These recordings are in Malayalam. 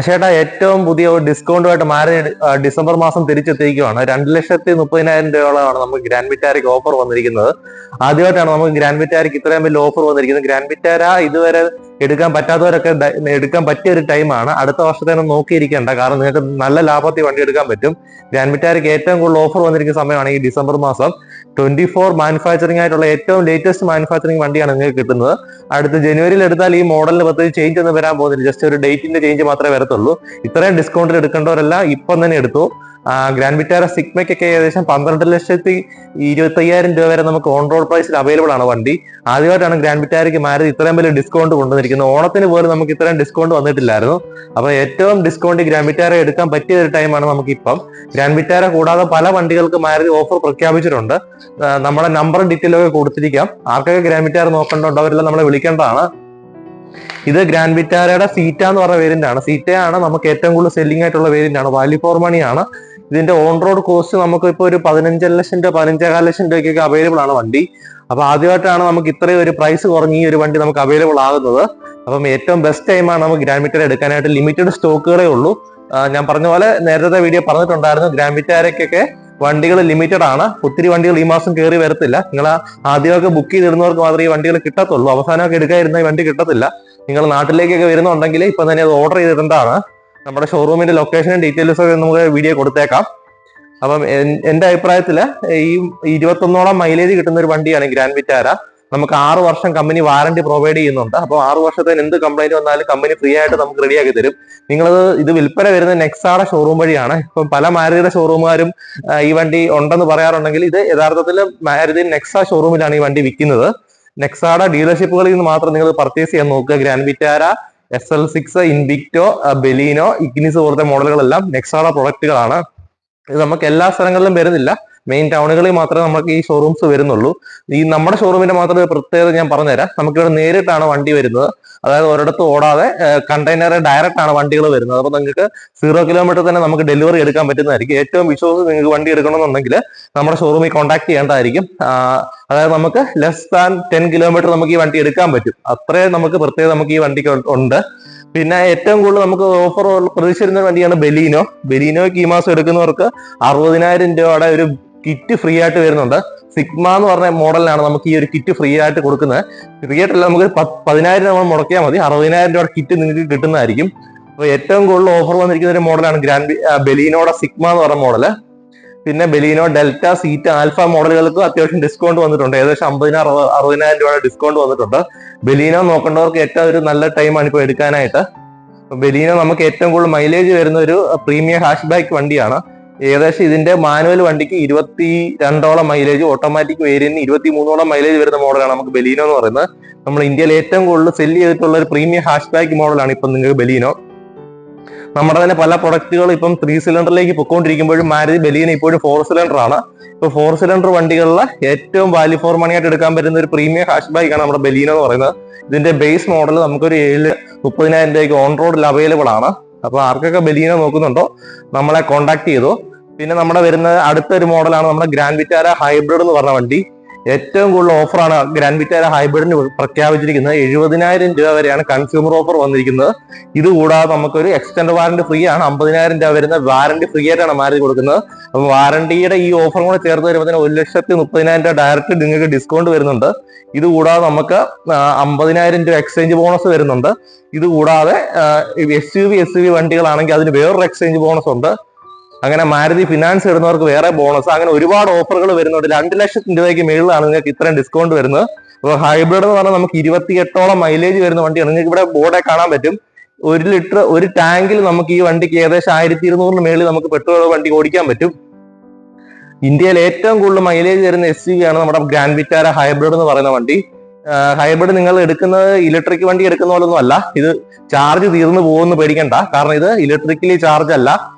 ചേട്ടാ ഏറ്റവും പുതിയ ഒരു ഡിസ്കൗണ്ടുമായിട്ട് മാറി ഡിസംബർ മാസം തിരിച്ചെത്തിയിരിക്കുകയാണ്. 2,30,000 രൂപയോളമാണ് നമുക്ക് ഗ്രാൻഡ് വിറ്റാരയ്ക്ക് ഓഫർ വന്നിരിക്കുന്നത്. ആദ്യമായിട്ടാണ് നമുക്ക് ഗ്രാൻഡ് വിറ്റാരയ്ക്ക് ഇത്രയും വലിയ ഓഫർ വന്നിരിക്കുന്നത്. ഗ്രാൻഡ് വിറ്റാര ഇതുവരെ എടുക്കാൻ പറ്റാത്തവരൊക്കെ എടുക്കാൻ പറ്റിയ ഒരു ടൈമാണ്. അടുത്ത വർഷത്തേനും നോക്കിയിരിക്കേണ്ട, കാരണം നിങ്ങൾക്ക് നല്ല ലാഭത്തിൽ വണ്ടി എടുക്കാൻ പറ്റും. ഗ്രാൻഡ് വിറ്റാരയ്ക്ക് ഏറ്റവും കൂടുതൽ ഓഫർ വന്നിരിക്കുന്ന സമയമാണ് ഈ ഡിസംബർ മാസം. 24 മാനുഫാക്ചറിംഗ് ആയിട്ടുള്ള ഏറ്റവും ലേറ്റസ്റ്റ് മാനുഫാക്ചറിംഗ് വണ്ടിയാണ് നിങ്ങൾക്ക് കിട്ടുന്നത്. അടുത്ത ജനുവരിയിൽ എടുത്താൽ ഈ മോഡലിന് പ്രത്യേകിച്ച് ചേഞ്ച് ഒന്നും വരാൻ പോകുന്നില്ല, ജസ്റ്റ് ഒരു ഡേറ്റിന്റെ ചേഞ്ച് മാത്രമേ വരത്തുള്ളൂ. ഇത്രയും ഡിസ്കൗണ്ടിൽ എടുക്കേണ്ടവരെല്ലാം ഇപ്പം തന്നെ എടുത്തു. ഗ്രാൻഡ് വിറ്റാര സിഗ്മയ്ക്കൊക്കെ ഏകദേശം 12,25,000 രൂപ വരെ നമുക്ക് ഓൺ റോഡ് പ്രൈസിൽ അവൈലബിൾ ആണ് വണ്ടി. ആദ്യമായിട്ടാണ് ഗ്രാൻഡ് വിറ്റാരയ്ക്ക് മാരുതി ഇത്രയും വലിയ ഡിസ്കൗണ്ട് കൊണ്ടുവന്നിരിക്കുന്നത്. ഓണത്തിന് പോലും നമുക്ക് ഇത്രയും ഡിസ്കൗണ്ട് വന്നിട്ടില്ലായിരുന്നു. അപ്പൊ ഏറ്റവും ഡിസ്കൗണ്ട് ഗ്രാൻഡ് വിറ്റാര എടുക്കാൻ പറ്റിയ ഒരു ടൈമാണ് നമുക്കിപ്പം. ഗ്രാൻഡ് വിറ്റാര കൂടാതെ പല വണ്ടികൾക്ക് മാരുതി ഓഫർ പ്രഖ്യാപിച്ചിട്ടുണ്ട്. നമ്മുടെ നമ്പറും ഡീറ്റെയിലും ഒക്കെ കൊടുത്തിരിക്കാം. ആർക്കൊക്കെ ഗ്രാൻഡ് വിറ്റാര നോക്കേണ്ടതുണ്ട് അവരെല്ലാം നമ്മളെ വിളിക്കേണ്ടതാണ്. ഇത് ഗ്രാൻഡ് വിറ്റാരയുടെ സീറ്റ എന്ന് പറഞ്ഞ വേരിയന്റ് ആണ്. സീറ്റയാണ് നമുക്ക് ഏറ്റവും കൂടുതൽ സെല്ലിംഗ് ആയിട്ടുള്ള വേരിയന്റ് ആണ്. വാല്യൂ ഫോർ മണി ആണ്. ഇതിന്റെ ഓൺ റോഡ് കോസ്റ്റ് നമുക്ക് ഇപ്പോൾ ഒരു 15 ലക്ഷം രൂപ 15.5 ലക്ഷം രൂപയ്ക്കൊക്കെ അവൈലബിൾ ആണ് വണ്ടി. അപ്പൊ ആദ്യമായിട്ടാണ് നമുക്ക് ഇത്രയും ഒരു പ്രൈസ് കുറഞ്ഞ് ഈ ഒരു വണ്ടി നമുക്ക് അവൈലബിൾ ആകുന്നത്. അപ്പം ഏറ്റവും ബെസ്റ്റ് ടൈമാണ് നമുക്ക് ഗ്രാൻഡ് വിറ്റാര എടുക്കാനായിട്ട്. ലിമിറ്റഡ് സ്റ്റോക്കുകളേ ഉള്ളൂ. ഞാൻ പറഞ്ഞ പോലെ നേരത്തെ വീഡിയോ പറഞ്ഞിട്ടുണ്ടായിരുന്നു, ഗ്രാൻഡ് വിറ്റാരയ്ക്കൊക്കെ വണ്ടികൾ ലിമിറ്റഡ് ആണ്. ഒത്തിരി വണ്ടികൾ ഈ മാസം കയറി വരത്തില്ല. നിങ്ങൾ ആദ്യമൊക്കെ ബുക്ക് ചെയ്തിരുന്നവർക്ക് മാത്രമേ ഈ വണ്ടികൾ കിട്ടത്തുള്ളൂ. അവസാനമൊക്കെ എടുക്കാതിരുന്ന ഈ വണ്ടി കിട്ടത്തില്ല. നിങ്ങൾ നാട്ടിലേക്കൊക്കെ വരുന്നുണ്ടെങ്കിൽ ഇപ്പൊ തന്നെ അത് ഓർഡർ ചെയ്തിട്ടുണ്ടാണ്. നമ്മുടെ ഷോറൂമിന്റെ ലൊക്കേഷനും ഡീറ്റെയിൽസും ഒക്കെ നമുക്ക് വീഡിയോ കൊടുത്തേക്കാം. അപ്പം എന്റെ അഭിപ്രായത്തില് ഈ 21ഓളം മൈലേജ് കിട്ടുന്ന ഒരു വണ്ടിയാണ് ഗ്രാൻഡ് വിറ്റാര. നമുക്ക് 6 വർഷം കമ്പനി വാറന്റി പ്രൊവൈഡ് ചെയ്യുന്നുണ്ട്. അപ്പോൾ 6 വർഷത്തിന് എന്ത് കംപ്ലൈന്റ് വന്നാലും കമ്പനി ഫ്രീ ആയിട്ട് നമുക്ക് റെഡിയാക്കി തരും. ഇത് വിൽപ്പന വരുന്ന നെക്സാഡ ഷോറൂം വഴിയാണ്. ഇപ്പം പല മാരുതിയുടെ ഷോറൂമുകാരും ഈ വണ്ടി ഉണ്ടെന്ന് പറയാറുണ്ടെങ്കിൽ ഇത് യഥാർത്ഥത്തിൽ മാരുതി നെക്സ ഷോറൂമിലാണ് ഈ വണ്ടി വിൽക്കുന്നത്. നെക്സാഡ ഡീലർഷിപ്പുകളിൽ നിന്ന് മാത്രം നിങ്ങൾ പർച്ചേസ് ചെയ്യാൻ നോക്കുക. Grand Vitara, SL6, Invicto, ബെലീനോ, Ignis പോലത്തെ മോഡലുകളെല്ലാം നെക്സാഡ പ്രൊഡക്റ്റുകളാണ്. ഇത് നമുക്ക് എല്ലാ സ്ഥലങ്ങളിലും വരുന്നില്ല. മെയിൻ ടൗണുകളിൽ മാത്രമേ നമുക്ക് ഈ ഷോറൂംസ് വരുന്നുള്ളൂ. ഈ നമ്മുടെ ഷോറൂമിന്റെ മാത്രം ഒരു പ്രത്യേകത ഞാൻ പറഞ്ഞുതരാം. നമുക്കിവിടെ നേരിട്ടാണ് വണ്ടി വരുന്നത്. അതായത് ഒരിടത്ത് ഓടാതെ കണ്ടെയ്നർ ഡയറക്റ്റ് ആണ് വണ്ടികൾ വരുന്നത്. അപ്പൊ നിങ്ങൾക്ക് 0 കിലോമീറ്റർ തന്നെ നമുക്ക് ഡെലിവറി എടുക്കാൻ പറ്റുന്നതായിരിക്കും. ഏറ്റവും വിശ്വാസം നിങ്ങൾക്ക് വണ്ടി എടുക്കണമെന്നുണ്ടെങ്കിൽ നമ്മുടെ ഷോറൂമിൽ കോൺടാക്ട് ചെയ്യേണ്ടതായിരിക്കും. അതായത് നമുക്ക് ലെസ് ദാൻ 10 കിലോമീറ്റർ നമുക്ക് ഈ വണ്ടി എടുക്കാൻ പറ്റും. അത്രയും നമുക്ക് പ്രത്യേകത നമുക്ക് ഈ വണ്ടിക്ക് ഉണ്ട്. പിന്നെ ഏറ്റവും കൂടുതൽ നമുക്ക് ഓഫർ പ്രതീക്ഷിച്ചിരുന്ന വണ്ടിയാണ് ബെലീനോ. ബെലീനോയ്ക്ക് ഈ മാസം എടുക്കുന്നവർക്ക് 60,000 രൂപയുടെ ഒരു കിറ്റ് ഫ്രീ ആയിട്ട് വരുന്നുണ്ട്. സിഗ്മ എന്ന് പറഞ്ഞ മോഡലിനാണ് നമുക്ക് ഈ ഒരു കിറ്റ് ഫ്രീ ആയിട്ട് കൊടുക്കുന്നത്. ഫ്രീ ആയിട്ടല്ല, നമുക്ക് 10,000 നമ്മൾ മുടക്കിയാൽ മതി, 60,000 രൂപയുടെ കിറ്റ് നിങ്ങൾക്ക് കിട്ടുന്നതായിരിക്കും. അപ്പൊ ഏറ്റവും കൂടുതൽ ഓഫർ വന്നിരിക്കുന്ന ഒരു മോഡലാണ് ബെലീനോയുടെ സിഗ്മ എന്ന് പറഞ്ഞ മോഡല്. പിന്നെ ബെലീനോ, ഡെൽറ്റ, സീറ്റ, ആൽഫ മോഡലുകൾക്ക് അത്യാവശ്യം ഡിസ്കൗണ്ട് വന്നിട്ടുണ്ട്. ഏകദേശം 50,000-60,000 രൂപയുടെ ഡിസ്കൗണ്ട് വന്നിട്ടുണ്ട്. ബെലീനോ നോക്കേണ്ടവർക്ക് ഏറ്റവും ഒരു നല്ല ടൈമാണ് ഇപ്പോൾ എടുക്കാനായിട്ട്. ബെലീനോ നമുക്ക് ഏറ്റവും കൂടുതൽ മൈലേജ് വരുന്ന ഒരു പ്രീമിയം ഹാഷ് ബാക്ക് വണ്ടിയാണ്. ഏകദേശം ഇതിന്റെ മാനുവൽ വണ്ടിക്ക് 22ഓളം മൈലേജ്, ഓട്ടോമാറ്റിക് വേരിയന്റിന് 23ഓളം മൈലേജ് വരുന്ന മോഡലാണ് നമുക്ക് ബെലീനോ എന്ന് പറയുന്നത്. നമ്മൾ ഇന്ത്യയിൽ ഏറ്റവും കൂടുതൽ സെല്ല് ചെയ്തിട്ടുള്ള ഒരു പ്രീമിയം ഹാഷ് ബാക്ക് മോഡലാണ് ഇപ്പം നിങ്ങൾക്ക് ബെലീനോ. നമ്മുടെ തന്നെ പല പ്രൊഡക്റ്റുകൾ ഇപ്പം 3 സിലിണ്ടറിലേക്ക് പൊക്കോണ്ടിരിക്കുമ്പോഴും മാരുതി ബെലീനോ ഇപ്പോഴും 4 സിലിണ്ടർ ആണ്. ഇപ്പൊ 4 സിലിണ്ടർ വണ്ടികളിലെ ഏറ്റവും വാല്യൂ ഫോർ മണി ആയിട്ട് എടുക്കാൻ പറ്റുന്ന ഒരു പ്രീമിയം ഹാഷ് ബാക്ക് ആണ് നമ്മുടെ ബെലീനോ എന്ന് പറയുന്നത്. ഇതിന്റെ ബേസ് മോഡൽ നമുക്കൊരു 7,30,000 രൂപയ്ക്ക് ഓൺ റോഡിൽ അവൈലബിൾ ആണ്. അപ്പൊ ആർക്കൊക്കെ ബെലീനോ നോക്കുന്നുണ്ടോ നമ്മളെ കോൺടാക്ട് ചെയ്തോ. പിന്നെ നമ്മുടെ വരുന്ന അടുത്തൊരു മോഡലാണ് നമ്മുടെ ഗ്രാൻഡ് വിറ്റാര ഹൈബ്രിഡ് എന്ന് പറഞ്ഞ വണ്ടി. ഏറ്റവും കൂടുതൽ ഓഫറാണ് ഗ്രാൻഡ് വിറ്റാര ഹൈബ്രിഡിന് പ്രഖ്യാപിച്ചിരിക്കുന്നത്. 70,000 രൂപ വരെയാണ് കൺസ്യൂമർ ഓഫർ വന്നിരിക്കുന്നത്. ഇത് കൂടാതെ നമുക്കൊരു എക്സ്റ്റൻഡ് വാറന്റി ഫ്രീ ആണ്. 50,000 രൂപ വരുന്ന വാറന്റി ഫ്രീ ആയിട്ടാണ് മാരുതി കൊടുക്കുന്നത്. അപ്പൊ വാറന്റിയുടെ ഈ ഓഫറും കൂടെ ചേർത്ത് വരുമ്പോൾ 1,30,000 രൂപ ഡയറക്റ്റ് നിങ്ങൾക്ക് ഡിസ്കൗണ്ട് വരുന്നുണ്ട്. ഇത് കൂടാതെ നമുക്ക് 50,000 രൂപ എക്സ്ചേഞ്ച് ബോണസ് വരുന്നുണ്ട്. ഇത് കൂടാതെ SUV വണ്ടികളാണെങ്കിൽ അതിന് വേറൊരു എക്സ്ചേഞ്ച് ബോണസ് ഉണ്ട്. അങ്ങനെ മാരുതി ഫിനാൻസ് ഇടുന്നവർക്ക് വേറെ ബോണസ്, അങ്ങനെ ഒരുപാട് ഓഫറുകൾ വരുന്നുണ്ട്. 2,00,000 രൂപയ്ക്ക് മേളിലാണ് നിങ്ങൾക്ക് ഇത്രയും ഡിസ്കൗണ്ട് വരുന്നത്. അപ്പോൾ ഹൈബ്രിഡ് എന്ന് പറഞ്ഞാൽ നമുക്ക് 28ഓളം മൈലേജ് വരുന്ന വണ്ടിയാണ്. നിങ്ങൾക്ക് ഇവിടെ ബോർഡെ കാണാൻ പറ്റും. 1 ലിറ്റർ ഒരു ടാങ്കിൽ നമുക്ക് ഈ വണ്ടിക്ക് ഏകദേശം 1,200 മേളിൽ നമുക്ക് പെട്രോൾ വണ്ടി ഓടിക്കാൻ പറ്റും. ഇന്ത്യയിൽ ഏറ്റവും കൂടുതൽ മൈലേജ് വരുന്ന SUV ആണ് നമ്മുടെ ഗ്രാൻഡ് വിറ്റാര ഹൈബ്രിഡ് എന്ന് പറയുന്ന വണ്ടി. ഹൈബ്രിഡ് നിങ്ങൾ എടുക്കുന്നത് ഇലക്ട്രിക് വണ്ടി എടുക്കുന്ന പോലൊന്നും അല്ല. ഇത് ചാർജ് തീർന്നു പോകുമെന്ന് പേടിക്കണ്ട. കാരണം ഇത് ഇലക്ട്രിക്കലി ചാർജ് അല്ല,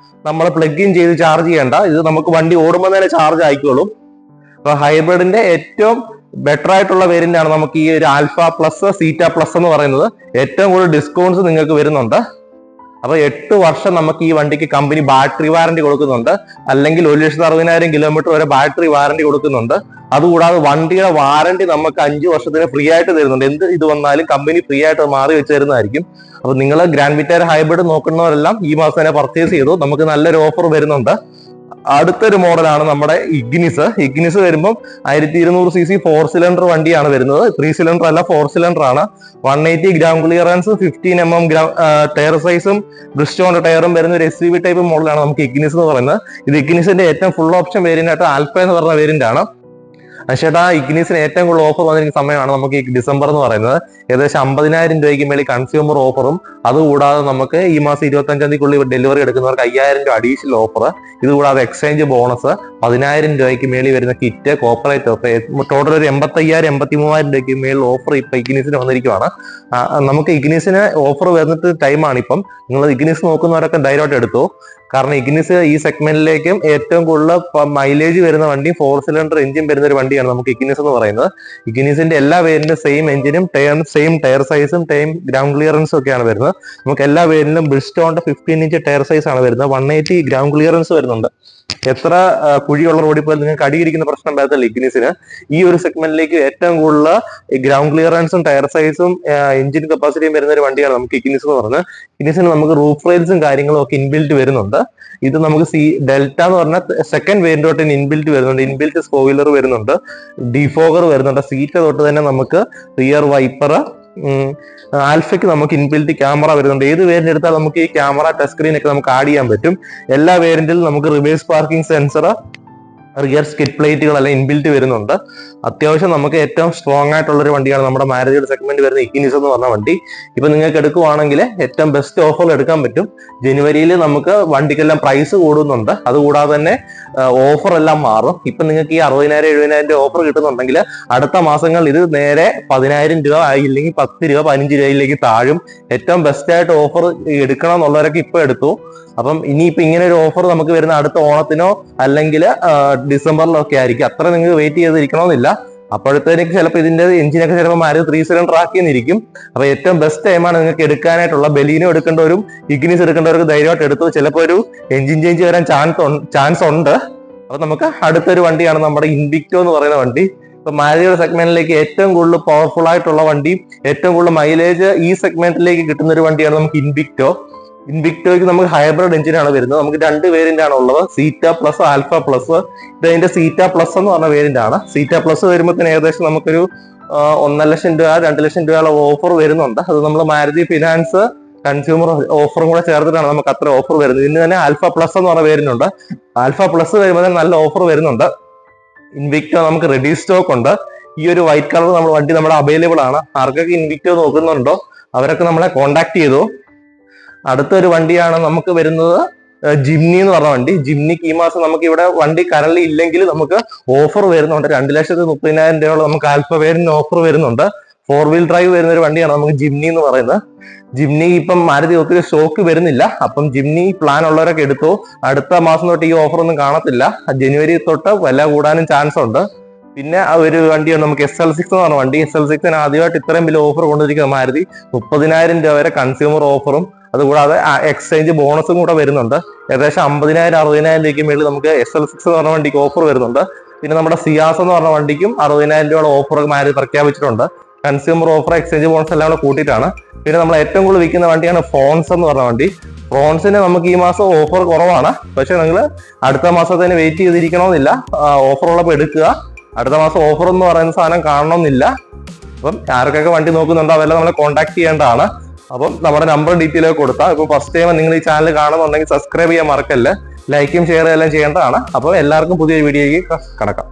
നമ്മൾ പ്ലഗ് ഇൻ ചെയ്ത് ചാർജ് ചെയ്യേണ്ട. ഇത് നമുക്ക് വണ്ടി ഓടുമ്പോൾ തന്നെ ചാർജ് ആയിക്കോളും. അപ്പൊ ഹൈബ്രിഡിന്റെ ഏറ്റവും ബെറ്റർ ആയിട്ടുള്ള വേരിയന്റ് ആണ് നമുക്ക് ഈ ഒരു ആൽഫ പ്ലസ്, സീറ്റ പ്ലസ് എന്ന് പറയുന്നത്. ഏറ്റവും കൂടുതൽ ഡിസ്കൗണ്ട്സ് നിങ്ങൾക്ക് വരുന്നുണ്ട്. അപ്പൊ 8 വർഷം നമുക്ക് ഈ വണ്ടിക്ക് കമ്പനി ബാറ്ററി വാറന്റി കൊടുക്കുന്നുണ്ട്, അല്ലെങ്കിൽ 1,60,000 കിലോമീറ്റർ വരെ ബാറ്ററി വാറന്റി കൊടുക്കുന്നുണ്ട്. അതുകൂടാതെ വണ്ടിയുടെ വാറന്റി നമുക്ക് 5 വർഷത്തിന് ഫ്രീ ആയിട്ട് തരുന്നുണ്ട്. എന്ത് ഇത് വന്നാലും കമ്പനി ഫ്രീ ആയിട്ട് മാറി വെച്ച് തരുന്നതായിരിക്കും. അപ്പൊ നിങ്ങൾ ഗ്രാൻഡ് വിറ്റാര ഹൈബ്രിഡ് നോക്കുന്നവരെല്ലാം ഈ മാസം തന്നെ പർച്ചേസ് ചെയ്തു. നമുക്ക് നല്ലൊരു ഓഫർ വരുന്നുണ്ട്. അടുത്തൊരു മോഡലാണ് നമ്മുടെ ഇഗ്നിസ് വരുമ്പോൾ 1200cc 4 സിലിണ്ടർ വണ്ടിയാണ് വരുന്നത്. 3 സിലിണ്ടർ അല്ല, 4 സിലിണ്ടർ ആണ്. 180 ഗ്രാം ക്ലിയറൻസ്, 15 mm ടയർ സൈസും ബ്രിസ്റ്റോന്റെ ടയറും വരുന്ന ഒരു SUV ടൈപ്പ് മോഡലാണ് നമുക്ക് ഇഗ്നിസ് എന്ന് പറയുന്നത്. ഇത് ഇഗ്നിസിന്റെ ഏറ്റവും ഫുൾ ഓപ്ഷൻ വേരിയന്റ് ആയിട്ട് ആൽഫ എന്ന് പറഞ്ഞ വേരിയന്റ് ആണ്. ചേട്ടാ, ഇഗ്നിസിന് ഏറ്റവും കൂടുതൽ ഓഫർ വന്നിരിക്കുന്ന സമയമാണ് നമുക്ക് ഈ ഡിസംബർ എന്ന് പറയുന്നത്. ഏകദേശം 50,000 രൂപയ്ക്ക് മേളിൽ കൺസ്യൂമർ ഓഫറും, അതുകൂടാതെ നമുക്ക് ഈ മാസം 25-ാം തീയതിക്കുള്ളിൽ ഡെലിവറി എടുക്കുന്നവർക്ക് 5,000 രൂപ അഡീഷണൽ ഓഫർ, ഇതുകൂടാതെ എക്സ്ചേഞ്ച് ബോണസ്, 10,000 രൂപയ്ക്ക് മേളിൽ വരുന്ന കിറ്റ്, കോർപ്പറേറ്റ് ഓഫർ, ടോട്ടൽ ഒരു 85,000-83,000 രൂപയ്ക്ക് മേളിൽ ഓഫർ ഇപ്പൊ ഇഗ്നിസിന് വന്നിരിക്കുവാണ്. നമുക്ക് ഇഗ്നിസിന് ഓഫർ വരുന്നിട്ട് ടൈമാണ് ഇപ്പം. നിങ്ങൾ ഇഗ്നിസ് നോക്കുന്നവരൊക്കെ ധൈര്യമായിട്ട് എടുത്തു. കാരണം ഇഗ്നിസ് ഈ സെഗ്മെന്റിലേക്കും ഏറ്റവും കൂടുതൽ മൈലേജ് വരുന്ന വണ്ടി 4 സിലിണ്ടർ എഞ്ചിൻ വരുന്ന ഒരു വണ്ടിയാണ് നമുക്ക് ഇഗ്നിസ് എന്ന് പറയുന്നത്. ഇഗ്നിസിന്റെ എല്ലാ വേരിയന്റും സെയിം എഞ്ചിനും സെയിം ടയർ സൈസും സെയിം ഗ്രൗണ്ട് ക്ലിയറൻസും ഒക്കെയാണ് വരുന്നത്. നമുക്ക് എല്ലാ വേരിയന്റിലും ബ്രിസ്റ്റോന്റെ 15 ഇഞ്ച് ടയർ സൈസ് ആണ് വരുന്നത്. 180 ഗ്രൗണ്ട് ക്ലിയറൻസ് വരുന്നുണ്ട്. എത്ര കുഴിയുള്ള റോഡിൽ പോലും നിങ്ങൾക്ക് അടിയിരിക്കുന്ന പ്രശ്നം വരത്തില്ല ഇഗ്നിസിന്. ഈ ഒരു സെഗ്മെന്റിലേക്ക് ഏറ്റവും കൂടുതൽ ഗ്രൗണ്ട് ക്ലിയറൻസും ടയർ സൈസും എഞ്ചിൻ കപ്പാസിറ്റിയും വരുന്ന ഒരു വണ്ടിയാണ് നമുക്ക് ഇഗ്നിസ് എന്ന് പറയുന്നത്. ഇഗ്നിസിന് നമുക്ക് റൂഫ് റെയിൽസും കാര്യങ്ങളും ഒക്കെ ഇൻബിൽറ്റ് വരുന്നുണ്ട്. ഇത് നമുക്ക് ഡെൽറ്റ എന്ന് പറഞ്ഞ സെക്കൻഡ് വേരിയന്റ് തൊട്ട് ഇൻബിൽറ്റ് വരുന്നുണ്ട്. ഇൻബിൽറ്റ് സ്പോയിലർ വരുന്നുണ്ട്, ഡിഫോഗർ വരുന്നുണ്ട്. സീറ്റ് തൊട്ട് തന്നെ നമുക്ക് റിയർ വൈപ്പർ, ആൽഫയ്ക്ക് നമുക്ക് ഇൻബിൽറ്റ് ക്യാമറ വരുന്നുണ്ട്. ഏത് വേരിയന്റ് എടുത്താൽ നമുക്ക് ഈ ക്യാമറ, ടച്ച് സ്ക്രീൻ ഒക്കെ നമുക്ക് ആഡ് ചെയ്യാൻ പറ്റും. എല്ലാ വേരിയന്റിലും നമുക്ക് reverse parking sensor, rear skid പ്ലേറ്റുകളെല്ലാം ഇൻബിൽറ്റ് വരുന്നുണ്ട്. അത്യാവശ്യം നമുക്ക് ഏറ്റവും സ്ട്രോങ് ആയിട്ടുള്ള ഒരു വണ്ടിയാണ് നമ്മുടെ മാരുതിയുടെ സെഗ്മെന്റ് വരുന്ന ഇഗ്നിസ് എന്ന് പറഞ്ഞ വണ്ടി. ഇപ്പൊ നിങ്ങൾക്ക് എടുക്കുവാണെങ്കിൽ ഏറ്റവും ബെസ്റ്റ് ഓഫറിൽ എടുക്കാൻ പറ്റും. ജനുവരിയിൽ നമുക്ക് വണ്ടിക്കെല്ലാം പ്രൈസ് കൂടുന്നുണ്ട്. അതുകൂടാതെ തന്നെ ഓഫർ എല്ലാം മാറും. ഇപ്പൊ നിങ്ങൾക്ക് ഈ 60,000-70,000 രൂപ ഓഫർ കിട്ടുന്നുണ്ടെങ്കിൽ അടുത്ത മാസങ്ങളിൽ ഇത് നേരെ 10,000 രൂപ ഇല്ലെങ്കിൽ 10 രൂപ 15 രൂപയിലേക്ക് താഴും. ഏറ്റവും ബെസ്റ്റ് ആയിട്ട് ഓഫർ എടുക്കണം എന്നുള്ളവരൊക്കെ ഇപ്പൊ എടുത്തു. അപ്പം ഇനിയിപ്പോ ഇങ്ങനെ ഒരു ഓഫർ നമുക്ക് വരുന്ന അടുത്ത ഓണത്തിനോ അല്ലെങ്കിൽ ഡിസംബറിലോ ഒക്കെ ആയിരിക്കും. അത്ര നിങ്ങൾക്ക് വെയിറ്റ് ചെയ്തിരിക്കണമെന്നില്ല. അപ്പോഴത്തേക്ക് ചിലപ്പോൾ ഇതിന്റെ എഞ്ചിനൊക്കെ ചിലപ്പോൾ മാരുതി 3 സിലിണ്ടർ ആക്കിയെന്നിരിക്കും. അപ്പൊ ഏറ്റവും ബെസ്റ്റ് ടൈമാണ് നിങ്ങൾക്ക് എടുക്കാനായിട്ടുള്ള. ബലീനോ എടുക്കേണ്ടവരും ഇഗ്നിസ് എടുക്കേണ്ടവർക്ക് ധൈര്യമായിട്ട് എടുത്തു. ചിലപ്പോൾ ഒരു എഞ്ചിൻ ചേഞ്ച് വരാൻ ചാൻസ് ഉണ്ട്. അപ്പൊ നമുക്ക് അടുത്തൊരു വണ്ടിയാണ് നമ്മുടെ ഇൻവിക്ടോ എന്ന് പറയുന്ന വണ്ടി. ഇപ്പൊ മാരുതിയുടെ സെഗ്മെന്റിലേക്ക് ഏറ്റവും കൂടുതൽ പവർഫുൾ ആയിട്ടുള്ള വണ്ടി, ഏറ്റവും കൂടുതൽ മൈലേജ് ഈ സെഗ്മെന്റിലേക്ക് കിട്ടുന്ന ഒരു വണ്ടിയാണ് നമുക്ക് ഇൻവിക്ടോ. ഇൻവിക്ടോയ്ക്ക് നമുക്ക് ഹൈബ്രിഡ് എഞ്ചിനാണ് വരുന്നത്. നമുക്ക് 2 വേരിയന്റ് ആണ് ഉള്ളത്, സീറ്റ പ്ലസ്, ആൽഫ പ്ലസ്. ഇത് അതിന്റെ സീറ്റ പ്ലസ് എന്ന് പറഞ്ഞ വേരിയന്റ് ആണ്. സീറ്റ പ്ലസ് വരുമ്പോഴത്തേന് ഏകദേശം നമുക്കൊരു 1,00,000 രൂപ 2,00,000 രൂപയുള്ള ഓഫർ വരുന്നുണ്ട്. അത് നമ്മൾ മാരുതി ഫിനാൻസ് കൺസ്യൂമർ ഓഫറും കൂടെ ചേർത്തിട്ടാണ് നമുക്ക് അത്ര ഓഫർ വരുന്നത്. ഇതിന് തന്നെ ആൽഫ പ്ലസ് എന്ന് പറഞ്ഞ വേരിയന്റ് ഉണ്ട്. ആൽഫ പ്ലസ് വരുമ്പോൾ നല്ല ഓഫർ വരുന്നുണ്ട്. ഇൻവിക്ടോ നമുക്ക് റെഡി സ്റ്റോക്ക് ഉണ്ട്. ഈ ഒരു വൈറ്റ് കളർ വണ്ടി നമ്മുടെ അവൈലബിൾ ആണ്. ആർക്കൊക്കെ ഇൻവിക്ടോ നോക്കുന്നുണ്ടോ അവരൊക്കെ നമ്മളെ കോൺടാക്ട് ചെയ്തു. അടുത്തൊരു വണ്ടിയാണ് നമുക്ക് വരുന്നത് ജിംനി എന്ന് പറഞ്ഞ വണ്ടി. ജിംനിക്ക് ഈ മാസം നമുക്ക് ഇവിടെ വണ്ടി കറന്റ് ഇല്ലെങ്കിൽ നമുക്ക് ഓഫർ വരുന്നുണ്ട്. 2,30,000 രൂപയോളം നമുക്ക് ആൽഫ വേരിയന്റിന് ഓഫർ വരുന്നുണ്ട്. 4 വീൽ ഡ്രൈവ് വരുന്ന ഒരു വണ്ടിയാണ് നമുക്ക് ജിംനി എന്ന് പറയുന്നത്. ജിംനി ഇപ്പം മാരുതി ഒത്തിരി സ്റ്റോക്ക് വരുന്നില്ല. അപ്പം ജിംനി പ്ലാൻ ഉള്ളവരൊക്കെ എടുത്തു. അടുത്ത മാസം തൊട്ട് ഈ ഓഫർ ഒന്നും കാണത്തില്ല. ജനുവരി തൊട്ട് വില കൂടാനും ചാൻസ് ഉണ്ട്. പിന്നെ ആ ഒരു വണ്ടിയാണ് നമുക്ക് SL6 എന്ന് പറഞ്ഞ വണ്ടി. SL6 ആദ്യമായിട്ട് ഇത്രയും വലിയ ഓഫർ കൊണ്ടിരിക്കുന്ന മാരുതി 30,000 രൂപ വരെ കൺസ്യൂമർ ഓഫറും, അതുകൂടാതെ എക്സ്ചേഞ്ച് ബോണസും കൂടെ വരുന്നുണ്ട്. ഏകദേശം 50,000-60,000 രൂപയ്ക്ക് മേളിൽ നമുക്ക് SL6 എന്ന് പറഞ്ഞ വണ്ടിക്ക് ഓഫർ വരുന്നുണ്ട്. പിന്നെ നമ്മുടെ സിയാസ് എന്ന് പറഞ്ഞ വണ്ടിക്കും 60,000 രൂപയുടെ ഓഫർ മാരുതി പ്രഖ്യാപിച്ചിട്ടുണ്ട്. കൺസ്യൂമർ ഓഫർ, എക്സ്ചേഞ്ച് ബോണസ് എല്ലാം കൂടെ കൂട്ടിയിട്ടാണ്. പിന്നെ നമ്മൾ ഏറ്റവും കൂടുതൽ വിൽക്കുന്ന വണ്ടിയാണ് ഫ്രോൺസ് എന്ന് പറഞ്ഞ വണ്ടി. ഫ്രോൺസിന് നമുക്ക് ഈ മാസം ഓഫർ കുറവാണ്. പക്ഷെ നിങ്ങൾ അടുത്ത മാസത്തിന് വെയിറ്റ് ചെയ്തിരിക്കണമെന്നില്ല. ഓഫർ ഉള്ളപ്പോൾ എടുക്കുക. അടുത്ത മാസം ഓഫർ എന്ന് പറയുന്ന സാധനം കാണണമെന്നില്ല. അപ്പം ആർക്കൊക്കെ വണ്ടി നോക്കുന്നുണ്ടോ അതെല്ലാം നമ്മളെ കോൺടാക്ട് ചെയ്യേണ്ടതാണ്. അപ്പം നമ്മുടെ നമ്പർ ഡീറ്റെയിൽ ഒക്കെ കൊടുത്താൽ, ഇപ്പൊ ഫസ്റ്റ് ടൈം നിങ്ങൾ ഈ ചാനൽ കാണുന്നുണ്ടെങ്കിൽ സബ്സ്ക്രൈബ് ചെയ്യാൻ മറക്കല്ല. ലൈക്കും ഷെയർ എല്ലാം ചെയ്യേണ്ടതാണ്. അപ്പോൾ എല്ലാവർക്കും പുതിയ വീഡിയോയ്ക്ക് കടക്കാം.